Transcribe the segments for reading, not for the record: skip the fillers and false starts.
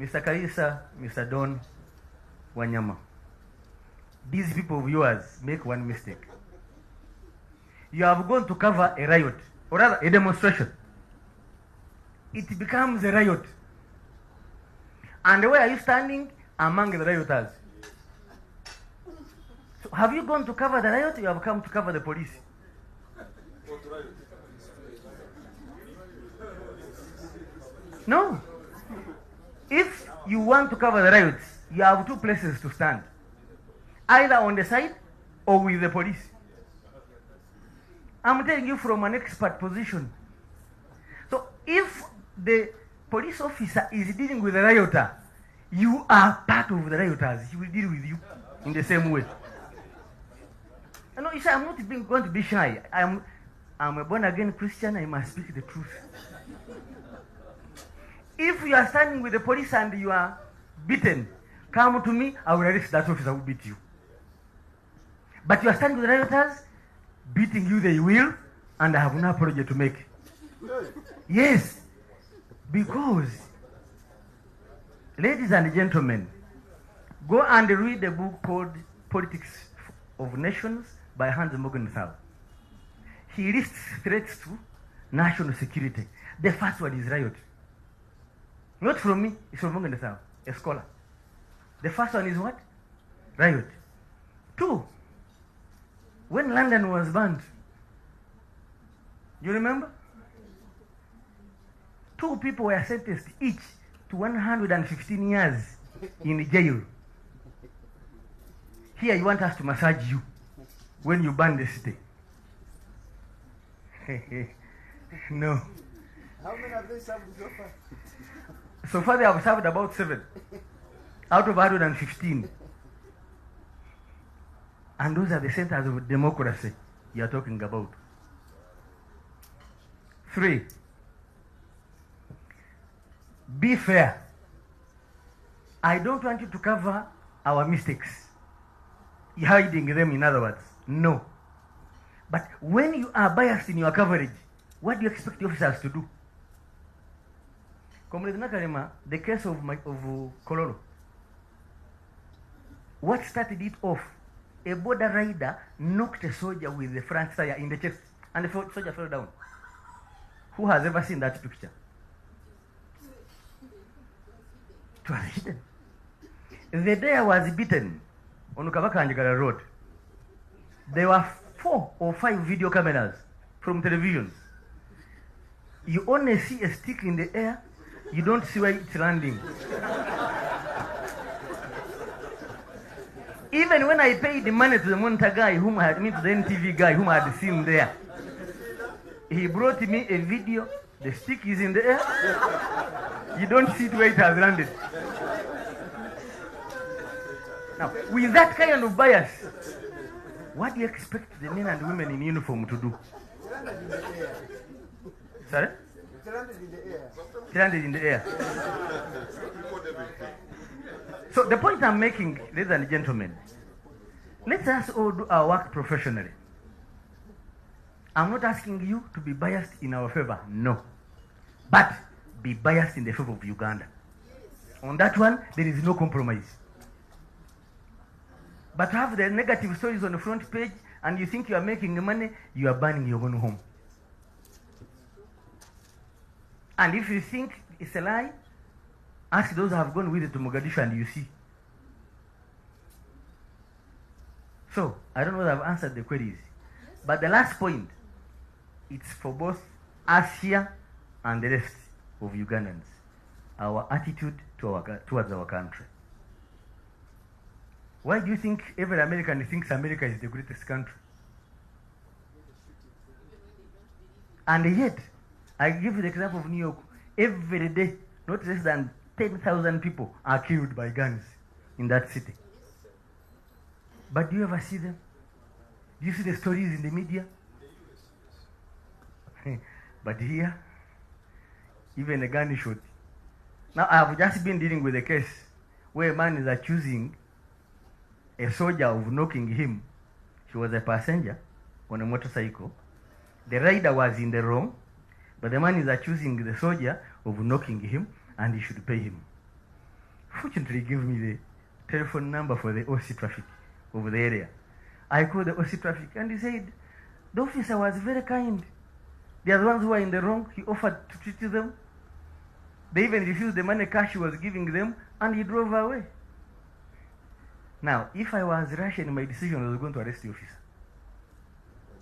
Mr. Karisa, Mr. Don Wanyama, these people of yours make one mistake. You have gone to cover a riot, or rather a demonstration. It becomes a riot. And where are you standing? Among the rioters. So have you gone to cover the riot, or you have come to cover the police? No. If you want to cover the riots, you have two places to stand. Either on the side or with the police. I'm telling you from an expert position. So if the police officer is dealing with a rioter, you are part of the rioters. He will deal with you in the same way. You say, I'm not going to be shy. I'm a born-again Christian. I must speak the truth. If you are standing with the police and you are beaten, come to me, I will arrest that officer who beat you. But you are standing with the rioters, beating you they will, and I have no apology to make. Yes, because, ladies and gentlemen, go and read a book called Politics of Nations by Hans Morgenthau. He lists threats to national security. The first one is riot. Not from me, it's from Morgenthau, a scholar. The first one is what? Riot. 2, when London was burned, you remember? 2 people were sentenced each to 115 years in jail. Here you want us to massage you when you burn the city. No. How many have they served so far? So far they have served about 7 out of 115. And those are the centers of democracy you are talking about. 3, be fair. I don't want you to cover our mistakes, hiding them, in other words. No. But when you are biased in your coverage, what do you expect the officers to do? Comrade Nakalema, the case of Kololo. What started it off? A border rider knocked a soldier with the front tire in the chest, and the soldier fell down. Who has ever seen that picture? It was hidden. The day I was beaten on Ukavakanjigara Road, there were 4 or 5 video cameras from televisions. You only see a stick in the air, you don't see where it's landing. Even when I paid the money to the monitor guy, to the NTV guy whom I had seen there, he brought me a video. The stick is in the air. You don't see it where it has landed. Now, with that kind of bias, what do you expect the men and women in uniform to do? Sorry? It landed in the air. It landed in the air. So the point I'm making, ladies and gentlemen, let us all do our work professionally. I'm not asking you to be biased in our favor, no. But be biased in the favor of Uganda. On that one, there is no compromise. But have the negative stories on the front page and you think you are making money, you are burning your own home. And if you think it's a lie, ask those who have gone with it to Mogadishu and you see. So, I don't know whether I've answered the queries. But the last point, it's for both us here and the rest of Ugandans. Our attitude towards our country. Why do you think every American thinks America is the greatest country? And yet, I give you the example of New York. Every day, not less than 10,000 people are killed by guns in that city. But do you ever see them? Do you see the stories in the media? But here, even a gun shot. Now, I have just been dealing with a case where a man is accusing a soldier of knocking him. He was a passenger on a motorcycle. The rider was in the wrong, but the man is accusing the soldier of knocking him, and he should pay him. Fortunately, he gave me the telephone number for the OC traffic over the area. I called the OC traffic and he said, the officer was very kind. They are the ones who are in the wrong. He offered to treat them. They even refused the money cash he was giving them and he drove away. Now, if I was rash in my decision, I was going to arrest the officer.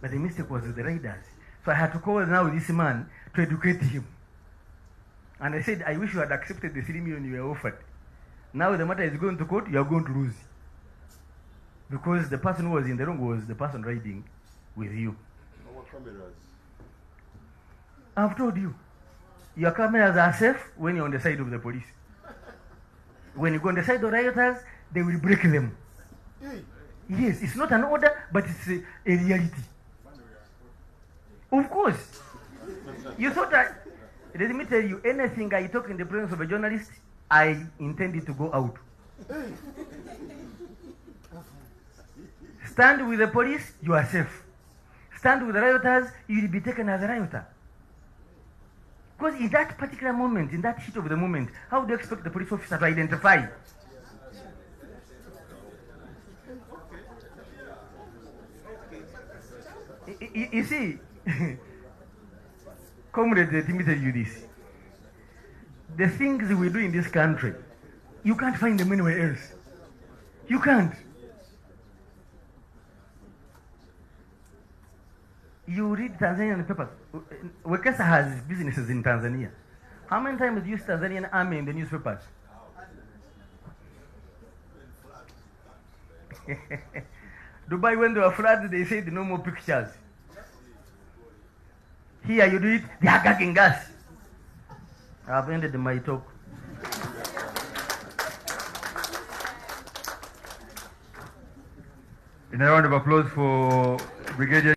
But the mistake was with the riders. So I had to call now this man to educate him. And I said, I wish you had accepted the 3 million you were offered. Now the matter is going to court, you are going to lose. Because the person who was in the wrong was the person riding with you. Our cameras. I've told you. Your cameras are safe when you're on the side of the police. When you go on the side of the rioters, they will break them. Yes, it's not an order, but it's a reality. Of course. You thought that, let me tell you, anything I talk in the presence of a journalist, I intended to go out. Stand with the police, you are safe. Stand with the rioters, you will be taken as a rioter. Because in that particular moment, in that heat of the moment, how do you expect the police officer to identify? You see, comrade, let me tell you this. The things we do in this country, you can't find them anywhere else. You can't. You read Tanzanian papers. Wekesa has businesses in Tanzania. How many times do you use Tanzanian army in the newspapers? Dubai, when they were flooded, they said no more pictures. Here you do it, they are gagging us. I've ended my talk. In a round of applause for Brigadier